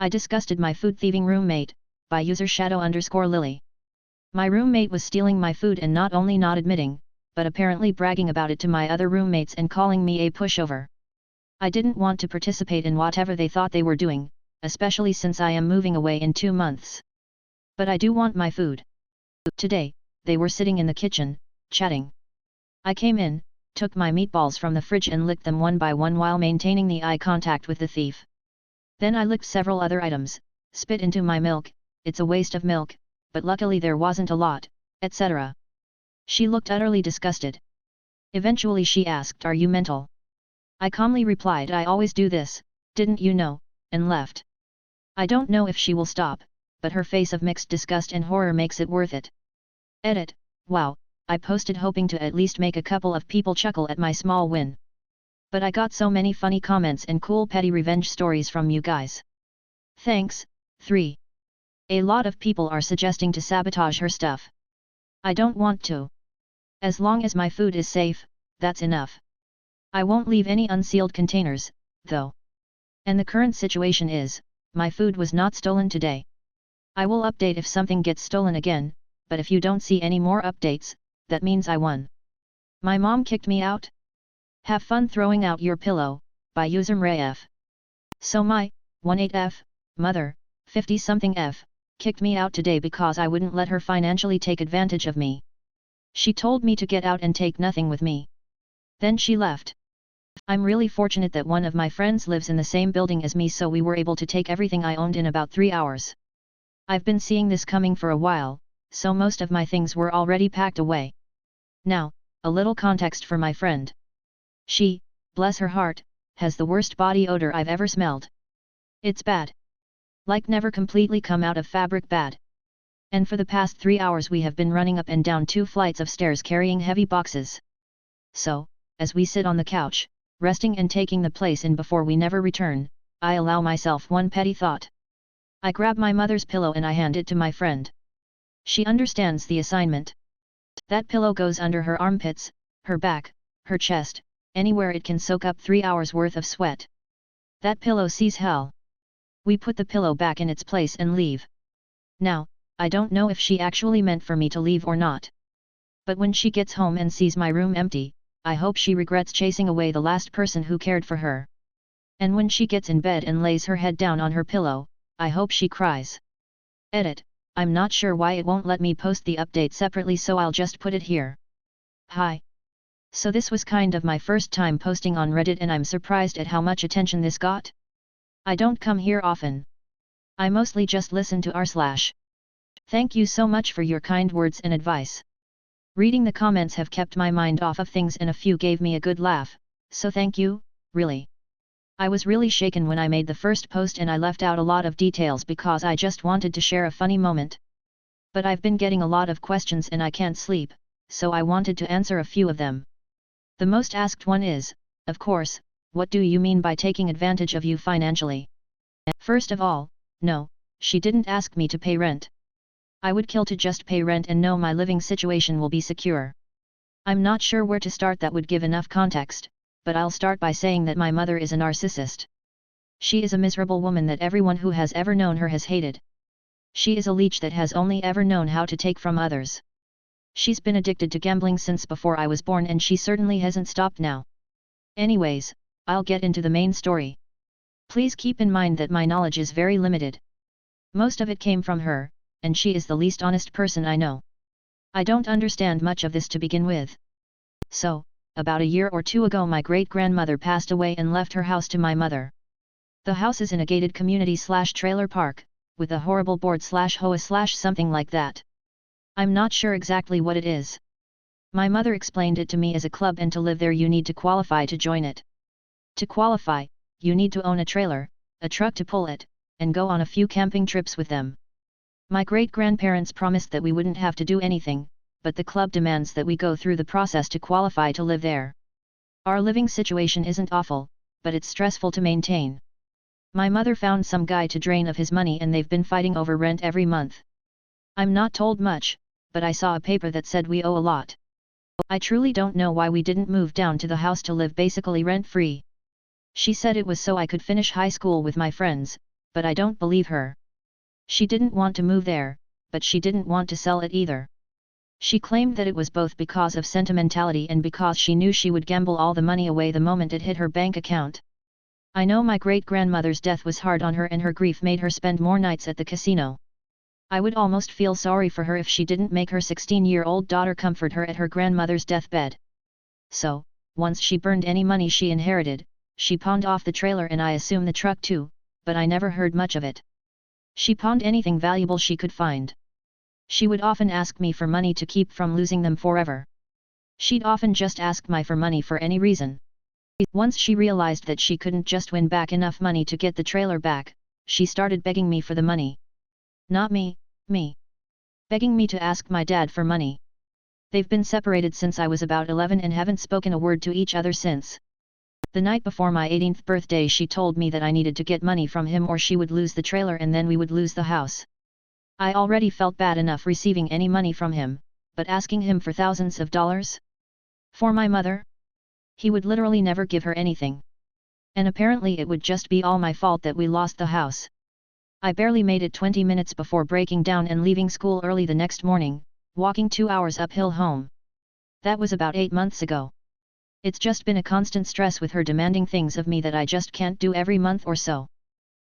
I disgusted my food-thieving roommate, by user shadow_Lily. My roommate was stealing my food and not only not admitting, but apparently bragging about it to my other roommates and calling me a pushover. I didn't want to participate in whatever they thought they were doing, especially since I am moving away in 2 months. But I do want my food. Today, they were sitting in the kitchen, chatting. I came in, took my meatballs from the fridge and licked them one by one while maintaining the eye contact with the thief. Then I licked several other items, spit into my milk, it's a waste of milk, but luckily there wasn't a lot, etc. She looked utterly disgusted. Eventually she asked, "Are you mental?" I calmly replied, "I always do this, didn't you know," and left. I don't know if she will stop, but her face of mixed disgust and horror makes it worth it. Edit, wow, I posted hoping to at least make a couple of people chuckle at my small win. But I got so many funny comments and cool petty revenge stories from you guys. Thanks. 3. A lot of people are suggesting to sabotage her stuff. I don't want to. As long as my food is safe, that's enough. I won't leave any unsealed containers, though. And the current situation is, my food was not stolen today. I will update if something gets stolen again, but if you don't see any more updates, that means I won. My mom kicked me out? Have fun throwing out your pillow, by user MrayF. So my 18F mother, 50-something F, kicked me out today because I wouldn't let her financially take advantage of me. She told me to get out and take nothing with me. Then she left. I'm really fortunate that one of my friends lives in the same building as me, so we were able to take everything I owned in about 3 hours. I've been seeing this coming for a while, so most of my things were already packed away. Now, a little context for my friend. She, bless her heart, has the worst body odor I've ever smelled. It's bad. Like never completely come out of fabric bad. And for the past 3 hours we have been running up and down 2 flights of stairs carrying heavy boxes. So, as we sit on the couch, resting and taking the place in before we never return, I allow myself one petty thought. I grab my mother's pillow and I hand it to my friend. She understands the assignment. That pillow goes under her armpits, her back, her chest, anywhere it can soak up 3 hours worth of sweat. That pillow sees hell. We put the pillow back in its place and leave. Now, I don't know if she actually meant for me to leave or not. But when she gets home and sees my room empty, I hope she regrets chasing away the last person who cared for her. And when she gets in bed and lays her head down on her pillow, I hope she cries. Edit, I'm not sure why it won't let me post the update separately, so I'll just put it here. Hi. So this was kind of my first time posting on Reddit and I'm surprised at how much attention this got. I don't come here often. I mostly just listen to r/. Thank you so much for your kind words and advice. Reading the comments have kept my mind off of things and a few gave me a good laugh, so thank you, really. I was really shaken when I made the first post and I left out a lot of details because I just wanted to share a funny moment. But I've been getting a lot of questions and I can't sleep, so I wanted to answer a few of them. The most asked one is, of course, what do you mean by taking advantage of you financially? First of all, no, she didn't ask me to pay rent. I would kill to just pay rent and know my living situation will be secure. I'm not sure where to start that would give enough context, but I'll start by saying that my mother is a narcissist. She is a miserable woman that everyone who has ever known her has hated. She is a leech that has only ever known how to take from others. She's been addicted to gambling since before I was born and she certainly hasn't stopped now. Anyways, I'll get into the main story. Please keep in mind that my knowledge is very limited. Most of it came from her, and she is the least honest person I know. I don't understand much of this to begin with. So, about a year or 2 ago my great-grandmother passed away and left her house to my mother. The house is in a gated community/trailer park, with a horrible board/hoa/something like that. I'm not sure exactly what it is. My mother explained it to me as a club, and to live there you need to qualify to join it. To qualify, you need to own a trailer, a truck to pull it, and go on a few camping trips with them. My great-grandparents promised that we wouldn't have to do anything, but the club demands that we go through the process to qualify to live there. Our living situation isn't awful, but it's stressful to maintain. My mother found some guy to drain of his money and they've been fighting over rent every month. I'm not told much, but I saw a paper that said we owe a lot. I truly don't know why we didn't move down to the house to live basically rent-free. She said it was so I could finish high school with my friends, but I don't believe her. She didn't want to move there, but she didn't want to sell it either. She claimed that it was both because of sentimentality and because she knew she would gamble all the money away the moment it hit her bank account. I know my great-grandmother's death was hard on her and her grief made her spend more nights at the casino. I would almost feel sorry for her if she didn't make her 16-year-old daughter comfort her at her grandmother's deathbed. So, once she burned any money she inherited, she pawned off the trailer and I assume the truck too, but I never heard much of it. She pawned anything valuable she could find. She would often ask me for money to keep from losing them forever. She'd often just ask me for money for any reason. Once she realized that she couldn't just win back enough money to get the trailer back, she started begging me for the money. Not me. Begging me to ask my dad for money. They've been separated since I was about 11 and haven't spoken a word to each other since. The night before my 18th birthday she told me that I needed to get money from him or she would lose the trailer and then we would lose the house. I already felt bad enough receiving any money from him, but asking him for thousands of dollars? For my mother? He would literally never give her anything. And apparently it would just be all my fault that we lost the house. I barely made it 20 minutes before breaking down and leaving school early the next morning, walking 2 hours uphill home. That was about 8 months ago. It's just been a constant stress with her demanding things of me that I just can't do every month or so.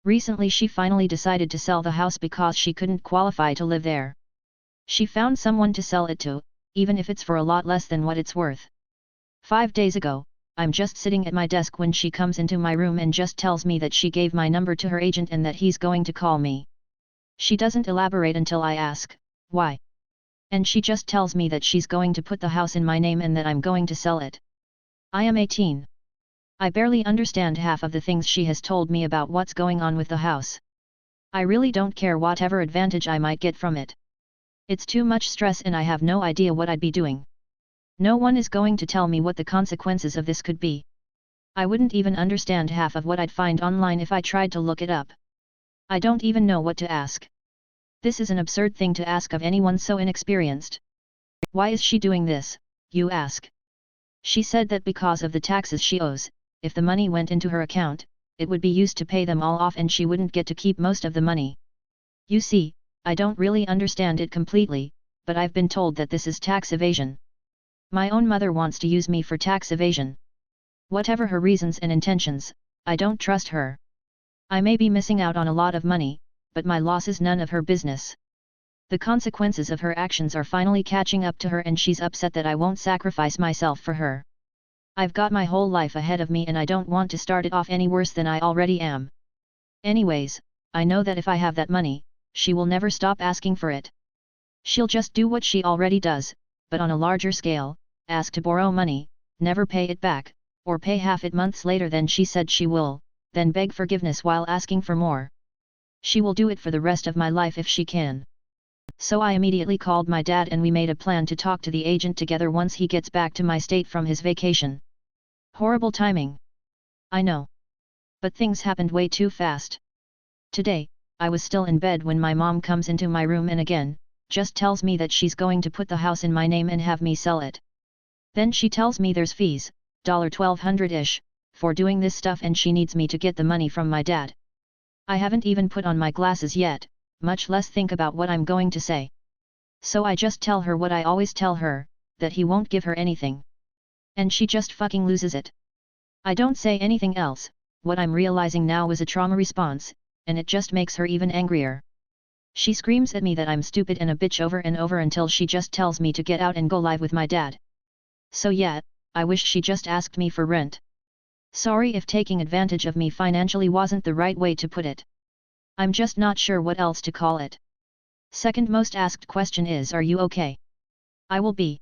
Recently she finally decided to sell the house because she couldn't qualify to live there. She found someone to sell it to, even if it's for a lot less than what it's worth. 5 days ago, I'm just sitting at my desk when she comes into my room and just tells me that she gave my number to her agent and that he's going to call me. She doesn't elaborate until I ask, why? And she just tells me that she's going to put the house in my name and that I'm going to sell it. I am 18. I barely understand half of the things she has told me about what's going on with the house. I really don't care whatever advantage I might get from it. It's too much stress and I have no idea what I'd be doing. No one is going to tell me what the consequences of this could be. I wouldn't even understand half of what I'd find online if I tried to look it up. I don't even know what to ask. This is an absurd thing to ask of anyone so inexperienced. Why is she doing this, you ask? She said that because of the taxes she owes, if the money went into her account, it would be used to pay them all off and she wouldn't get to keep most of the money. You see, I don't really understand it completely, but I've been told that this is tax evasion. My own mother wants to use me for tax evasion. Whatever her reasons and intentions, I don't trust her. I may be missing out on a lot of money, but my loss is none of her business. The consequences of her actions are finally catching up to her and she's upset that I won't sacrifice myself for her. I've got my whole life ahead of me and I don't want to start it off any worse than I already am. Anyways, I know that if I have that money, she will never stop asking for it. She'll just do what she already does, but on a larger scale, ask to borrow money, never pay it back, or pay half it months later than she said she will, then beg forgiveness while asking for more. She will do it for the rest of my life if she can. So I immediately called my dad and we made a plan to talk to the agent together once he gets back to my state from his vacation. Horrible timing. I know. But things happened way too fast. Today, I was still in bed when my mom comes into my room and again, just tells me that she's going to put the house in my name and have me sell it. Then she tells me there's fees, $1,200-ish, for doing this stuff and she needs me to get the money from my dad. I haven't even put on my glasses yet, much less think about what I'm going to say. So I just tell her what I always tell her, that he won't give her anything. And she just fucking loses it. I don't say anything else, what I'm realizing now is a trauma response, and it just makes her even angrier. She screams at me that I'm stupid and a bitch over and over until she just tells me to get out and go live with my dad. So yeah, I wish she just asked me for rent. Sorry if taking advantage of me financially wasn't the right way to put it. I'm just not sure what else to call it. Second most asked question is, are you okay? I will be.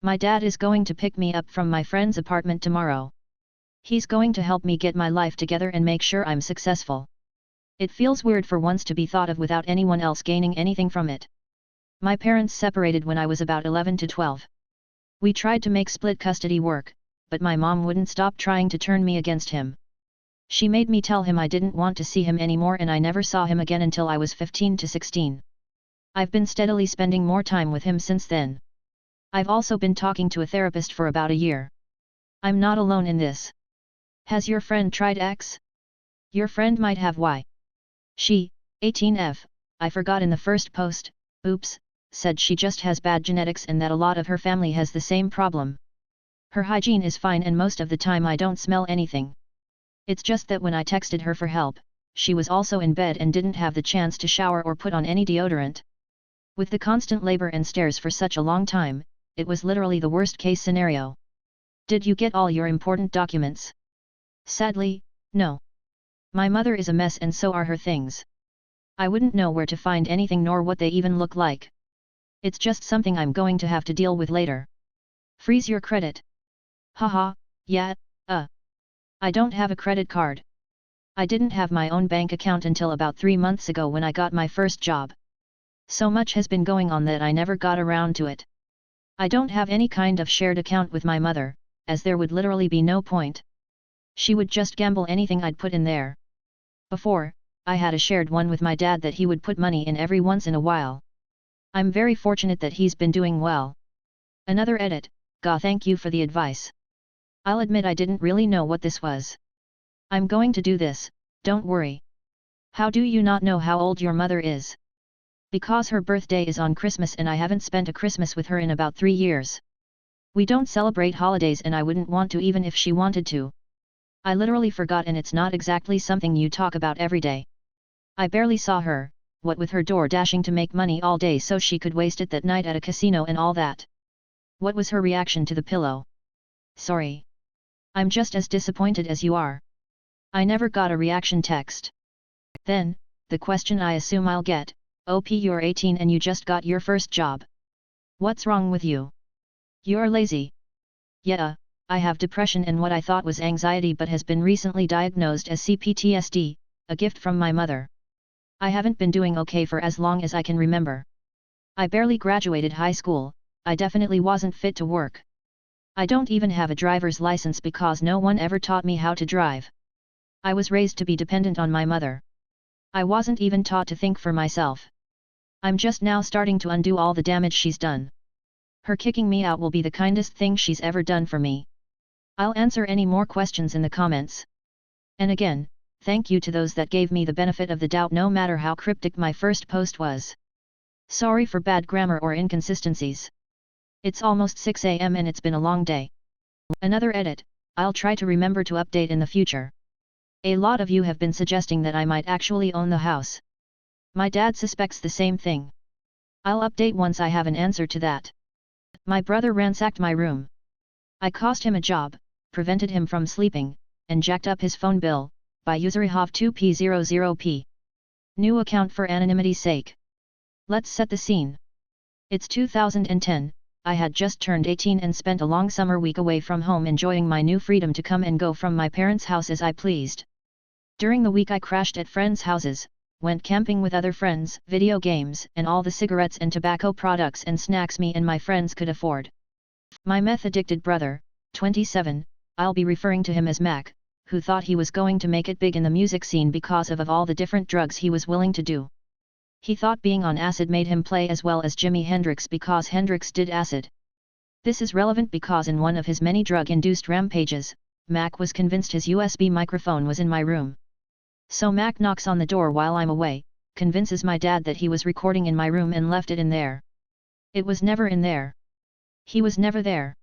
My dad is going to pick me up from my friend's apartment tomorrow. He's going to help me get my life together and make sure I'm successful. It feels weird for once to be thought of without anyone else gaining anything from it. My parents separated when I was about 11 to 12. We tried to make split custody work, but my mom wouldn't stop trying to turn me against him. She made me tell him I didn't want to see him anymore and I never saw him again until I was 15 to 16. I've been steadily spending more time with him since then. I've also been talking to a therapist for about a year. I'm not alone in this. Has your friend tried X? Your friend might have. Why? She, 18F, I forgot in the first post, oops, said she just has bad genetics and that a lot of her family has the same problem. Her hygiene is fine and most of the time I don't smell anything. It's just that when I texted her for help, she was also in bed and didn't have the chance to shower or put on any deodorant. With the constant labor and stares for such a long time, it was literally the worst case scenario. Did you get all your important documents? Sadly, no. My mother is a mess and so are her things. I wouldn't know where to find anything nor what they even look like. It's just something I'm going to have to deal with later. Freeze your credit. Haha, yeah, I don't have a credit card. I didn't have my own bank account until about 3 months ago when I got my first job. So much has been going on that I never got around to it. I don't have any kind of shared account with my mother, as there would literally be no point. She would just gamble anything I'd put in there. Before, I had a shared one with my dad that he would put money in every once in a while. I'm very fortunate that he's been doing well. Another edit, thank you for the advice. I'll admit I didn't really know what this was. I'm going to do this, don't worry. How do you not know how old your mother is? Because her birthday is on Christmas and I haven't spent a Christmas with her in about 3 years. We don't celebrate holidays and I wouldn't want to even if she wanted to. I literally forgot and it's not exactly something you talk about every day. I barely saw her, what with her door dashing to make money all day so she could waste it that night at a casino and all that. What was her reaction to the pillow? Sorry. I'm just as disappointed as you are. I never got a reaction text. Then, the question I assume I'll get, OP you're 18 and you just got your first job. What's wrong with you? You're lazy. Yeah, I have depression and what I thought was anxiety but has been recently diagnosed as CPTSD, a gift from my mother. I haven't been doing okay for as long as I can remember. I barely graduated high school, I definitely wasn't fit to work. I don't even have a driver's license because no one ever taught me how to drive. I was raised to be dependent on my mother. I wasn't even taught to think for myself. I'm just now starting to undo all the damage she's done. Her kicking me out will be the kindest thing she's ever done for me. I'll answer any more questions in the comments. And again, thank you to those that gave me the benefit of the doubt no matter how cryptic my first post was. Sorry for bad grammar or inconsistencies. It's almost 6 AM and it's been a long day. Another edit, I'll try to remember to update in the future. A lot of you have been suggesting that I might actually own the house. My dad suspects the same thing. I'll update once I have an answer to that. My brother ransacked my room. I cost him a job, prevented him from sleeping, and jacked up his phone bill, by userihov2p00p. New account for anonymity's sake. Let's set the scene. It's 2010, I had just turned 18 and spent a long summer week away from home enjoying my new freedom to come and go from my parents' house as I pleased. During the week I crashed at friends' houses, went camping with other friends, video games, and all the cigarettes and tobacco products and snacks me and my friends could afford. My meth-addicted brother, 27, I'll be referring to him as Mac, who thought he was going to make it big in the music scene because of all the different drugs he was willing to do. He thought being on acid made him play as well as Jimi Hendrix because Hendrix did acid. This is relevant because in one of his many drug-induced rampages, Mac was convinced his USB microphone was in my room. So Mac knocks on the door while I'm away, convinces my dad that he was recording in my room and left it in there. It was never in there. He was never there.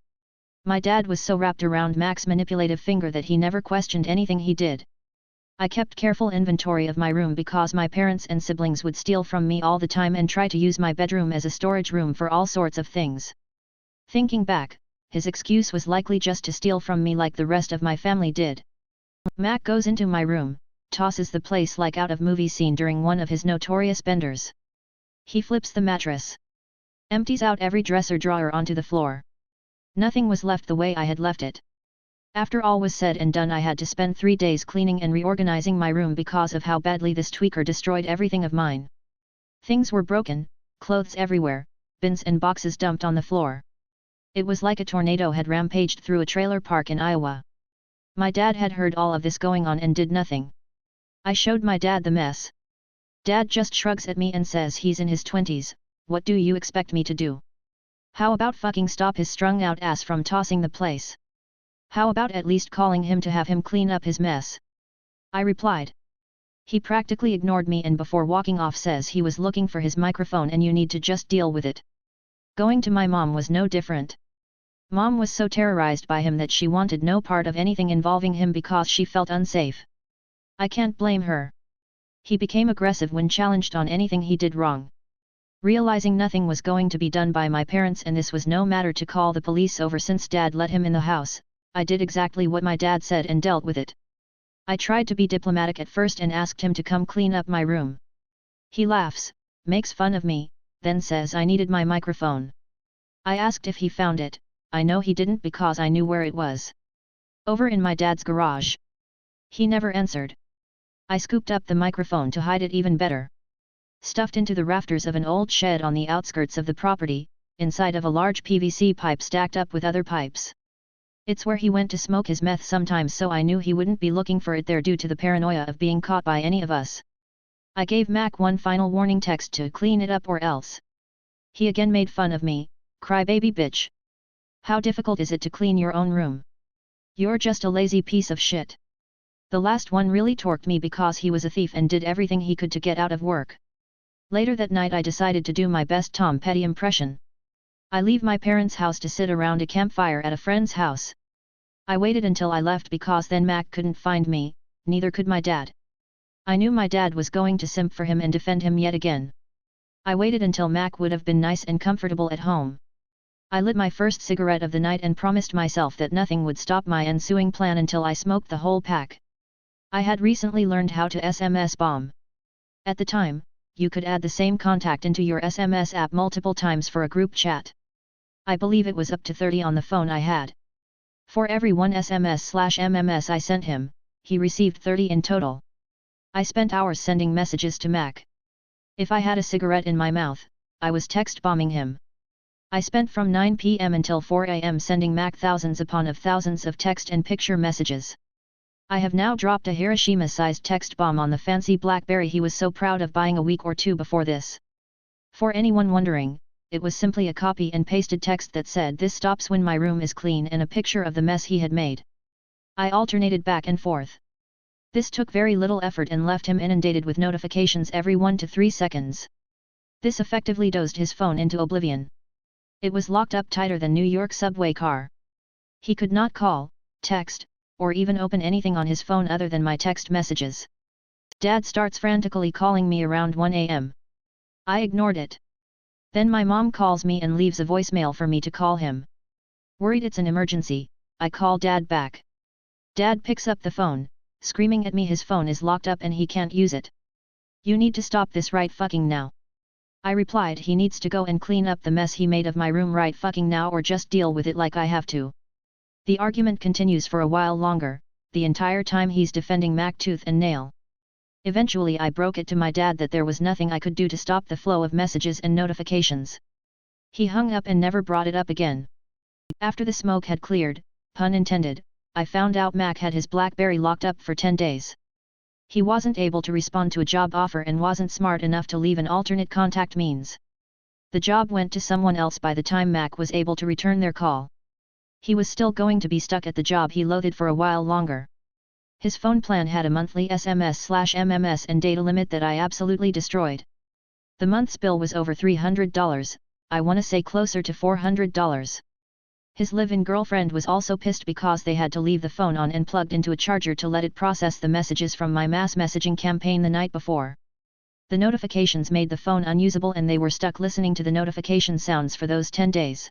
My dad was so wrapped around Mac's manipulative finger that he never questioned anything he did. I kept careful inventory of my room because my parents and siblings would steal from me all the time and try to use my bedroom as a storage room for all sorts of things. Thinking back, his excuse was likely just to steal from me like the rest of my family did. Mac goes into my room, tosses the place like out of movie scene during one of his notorious benders. He flips the mattress. Empties out every dresser drawer onto the floor. Nothing was left the way I had left it. After all was said and done I had to spend 3 days cleaning and reorganizing my room because of how badly this tweaker destroyed everything of mine. Things were broken, clothes everywhere, bins and boxes dumped on the floor. It was like a tornado had rampaged through a trailer park in Iowa. My dad had heard all of this going on and did nothing. I showed my dad the mess. Dad just shrugs at me and says he's in his 20s, what do you expect me to do? How about fucking stop his strung out ass from tossing the place? How about at least calling him to have him clean up his mess? I replied. He practically ignored me and before walking off says he was looking for his microphone and you need to just deal with it. Going to my mom was no different. Mom was so terrorized by him that she wanted no part of anything involving him because she felt unsafe. I can't blame her. He became aggressive when challenged on anything he did wrong. Realizing nothing was going to be done by my parents and this was no matter to call the police over since Dad let him in the house, I did exactly what my dad said and dealt with it. I tried to be diplomatic at first and asked him to come clean up my room. He laughs, makes fun of me, then says I needed my microphone. I asked if he found it. I know he didn't because I knew where it was. Over in my dad's garage. He never answered. I scooped up the microphone to hide it even better. Stuffed into the rafters of an old shed on the outskirts of the property, inside of a large PVC pipe stacked up with other pipes. It's where he went to smoke his meth sometimes, so I knew he wouldn't be looking for it there due to the paranoia of being caught by any of us. I gave Mac one final warning text to clean it up or else. He again made fun of me, crybaby bitch. How difficult is it to clean your own room? You're just a lazy piece of shit. The last one really torqued me because he was a thief and did everything he could to get out of work. Later that night I decided to do my best Tom Petty impression. I leave my parents' house to sit around a campfire at a friend's house. I waited until I left because then Mac couldn't find me, neither could my dad. I knew my dad was going to simp for him and defend him yet again. I waited until Mac would have been nice and comfortable at home. I lit my first cigarette of the night and promised myself that nothing would stop my ensuing plan until I smoked the whole pack. I had recently learned how to SMS bomb. At the time, you could add the same contact into your SMS app multiple times for a group chat. I believe it was up to 30 on the phone I had. For every one SMS/MMS I sent him, he received 30 in total. I spent hours sending messages to Mac. If I had a cigarette in my mouth, I was text bombing him. I spent from 9 p.m. until 4 a.m. sending Mac thousands upon thousands of text and picture messages. I have now dropped a Hiroshima-sized text bomb on the fancy BlackBerry he was so proud of buying a week or two before this. For anyone wondering, it was simply a copy and pasted text that said this stops when my room is clean and a picture of the mess he had made. I alternated back and forth. This took very little effort and left him inundated with notifications every 1 to 3 seconds. This effectively dozed his phone into oblivion. It was locked up tighter than New York subway car. He could not call, text, or even open anything on his phone other than my text messages. Dad starts frantically calling me around 1 a.m. I ignored it. Then my mom calls me and leaves a voicemail for me to call him. Worried it's an emergency, I call Dad back. Dad picks up the phone, screaming at me his phone is locked up and he can't use it. You need to stop this right fucking now. I replied he needs to go and clean up the mess he made of my room right fucking now or just deal with it like I have to. The argument continues for a while longer, the entire time he's defending Mac tooth and nail. Eventually I broke it to my dad that there was nothing I could do to stop the flow of messages and notifications. He hung up and never brought it up again. After the smoke had cleared, pun intended, I found out Mac had his BlackBerry locked up for 10 days. He wasn't able to respond to a job offer and wasn't smart enough to leave an alternate contact means. The job went to someone else by the time Mac was able to return their call. He was still going to be stuck at the job he loathed for a while longer. His phone plan had a monthly SMS/MMS and data limit that I absolutely destroyed. The month's bill was over $300, I wanna say closer to $400. His live-in girlfriend was also pissed because they had to leave the phone on and plugged into a charger to let it process the messages from my mass messaging campaign the night before. The notifications made the phone unusable and they were stuck listening to the notification sounds for those 10 days.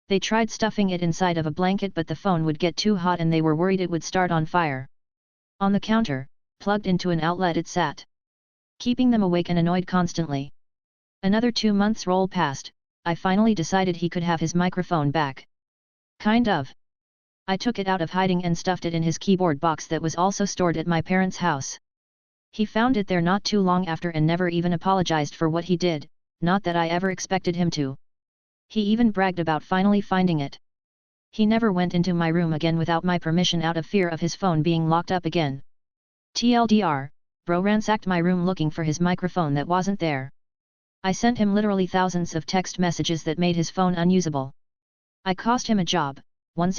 They tried stuffing it inside of a blanket but the phone would get too hot and they were worried it would start on fire. On the counter, plugged into an outlet it sat, keeping them awake and annoyed constantly. Another 2 months rolled past, I finally decided he could have his microphone back. Kind of. I took it out of hiding and stuffed it in his keyboard box that was also stored at my parents' house. He found it there not too long after and never even apologized for what he did, not that I ever expected him to. He even bragged about finally finding it. He never went into my room again without my permission out of fear of his phone being locked up again. TLDR, bro ransacked my room looking for his microphone that wasn't there. I sent him literally thousands of text messages that made his phone unusable. I cost him a job, 10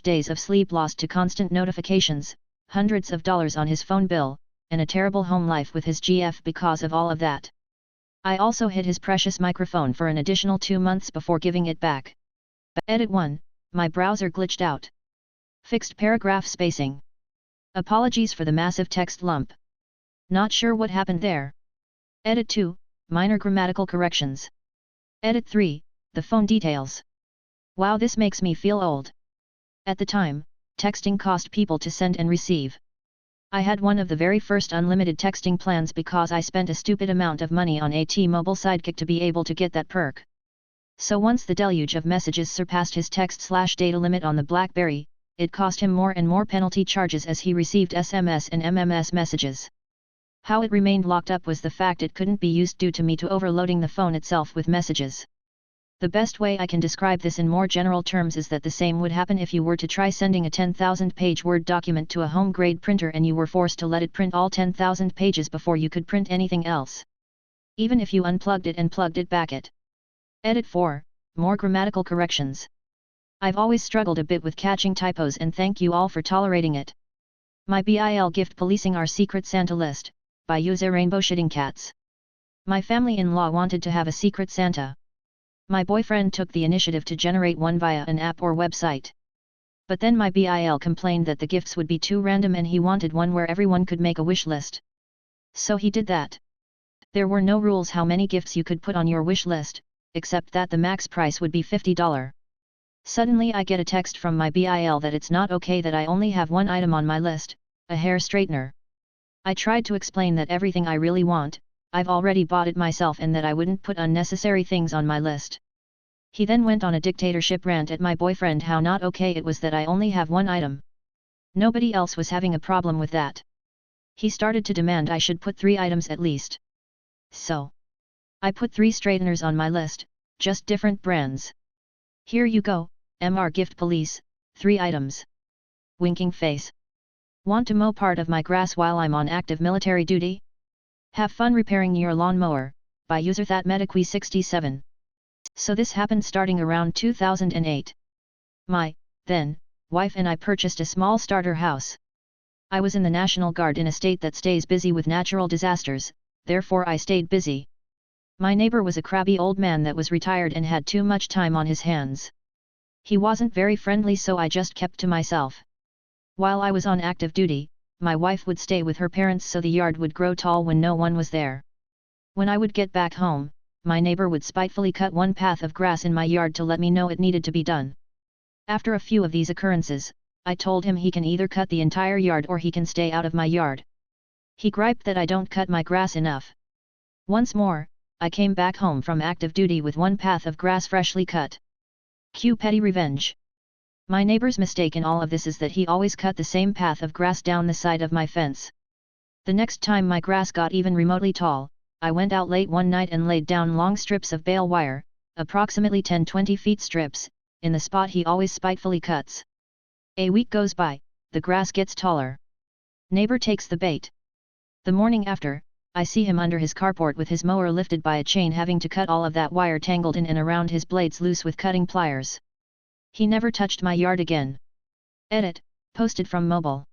days of sleep lost to constant notifications, hundreds of dollars on his phone bill, and a terrible home life with his GF because of all of that. I also hid his precious microphone for an additional 2 months before giving it back. Edit 1, my browser glitched out. Fixed paragraph spacing. Apologies for the massive text lump. Not sure what happened there. Edit 2, minor grammatical corrections. Edit 3, the phone details. Wow, this makes me feel old. At the time, texting cost people to send and receive. I had one of the very first unlimited texting plans because I spent a stupid amount of money on a T-Mobile Sidekick to be able to get that perk. So once the deluge of messages surpassed his text/data limit on the BlackBerry, it cost him more and more penalty charges as he received SMS and MMS messages. How it remained locked up was the fact it couldn't be used due to me to overloading the phone itself with messages. The best way I can describe this in more general terms is that the same would happen if you were to try sending a 10,000-page Word document to a home-grade printer and you were forced to let it print all 10,000 pages before you could print anything else. Even if you unplugged it and plugged it back it. Edit 4, more grammatical corrections. I've always struggled a bit with catching typos and thank you all for tolerating it. My BIL gift policing our Secret Santa list, by user Rainbow Shitting Cats. My family-in-law wanted to have a Secret Santa. My boyfriend took the initiative to generate one via an app or website. But then my BIL complained that the gifts would be too random and he wanted one where everyone could make a wish list. So he did that. There were no rules how many gifts you could put on your wish list, except that the max price would be $50. Suddenly I get a text from my BIL that it's not okay that I only have one item on my list, a hair straightener. I tried to explain that everything I really want, I've already bought it myself and that I wouldn't put unnecessary things on my list. He then went on a dictatorship rant at my boyfriend how not okay it was that I only have one item. Nobody else was having a problem with that. He started to demand I should put 3 items at least. So I put 3 straighteners on my list, just different brands. Here you go, MR Gift Police, 3 items. Winking face. Want to mow part of my grass while I'm on active military duty? Have fun repairing your lawnmower, by user thatmediqui67. So this happened starting around 2008. My, then, wife and I purchased a small starter house. I was in the National Guard in a state that stays busy with natural disasters, therefore I stayed busy. My neighbor was a crabby old man that was retired and had too much time on his hands. He wasn't very friendly so I just kept to myself. While I was on active duty, my wife would stay with her parents so the yard would grow tall when no one was there. When I would get back home, my neighbor would spitefully cut one path of grass in my yard to let me know it needed to be done. After a few of these occurrences, I told him he can either cut the entire yard or he can stay out of my yard. He griped that I don't cut my grass enough. Once more, I came back home from active duty with one path of grass freshly cut. Cue petty revenge. My neighbor's mistake in all of this is that he always cut the same path of grass down the side of my fence. The next time my grass got even remotely tall, I went out late one night and laid down long strips of bale wire, approximately 10-20 feet strips, in the spot he always spitefully cuts. A week goes by, the grass gets taller. Neighbor takes the bait. The morning after, I see him under his carport with his mower lifted by a chain having to cut all of that wire tangled in and around his blades loose with cutting pliers. He never touched my yard again. Edit, posted from mobile.